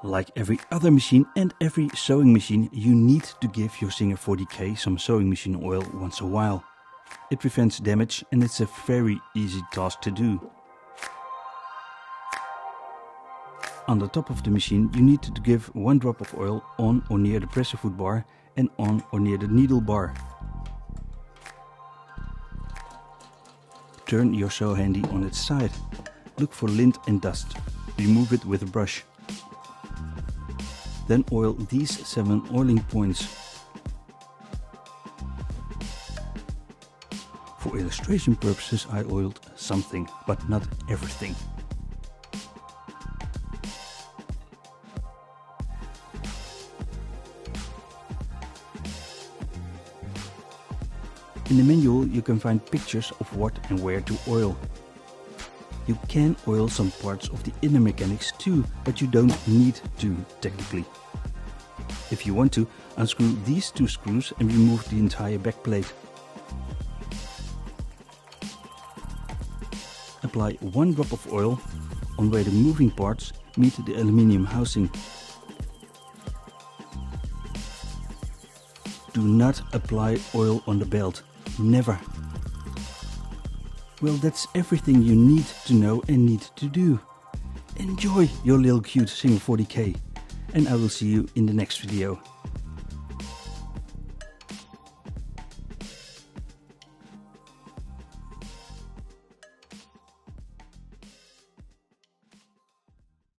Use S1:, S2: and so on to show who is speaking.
S1: Like every other machine and every sewing machine, you need to give your Singer 40K some sewing machine oil once a while. It prevents damage and it's a very easy task to do. On the top of the machine you need to give 1 drop of oil on or near the presser foot bar and on or near the needle bar. Turn your sew handy on its side. Look for lint and dust. Remove it with a brush. Then oil these 7 oiling points. For illustration purposes I oiled something, but not everything. In the manual you can find pictures of what and where to oil. You can oil some parts of the inner mechanics too, but you don't need to technically. If you want to, unscrew these 2 screws and remove the entire back plate. Apply 1 drop of oil on where the moving parts meet the aluminium housing. Do not apply oil on the belt. Never. Well, that's everything you need to know and need to do. Enjoy your little cute Singer 40K, and I will see you in the next video.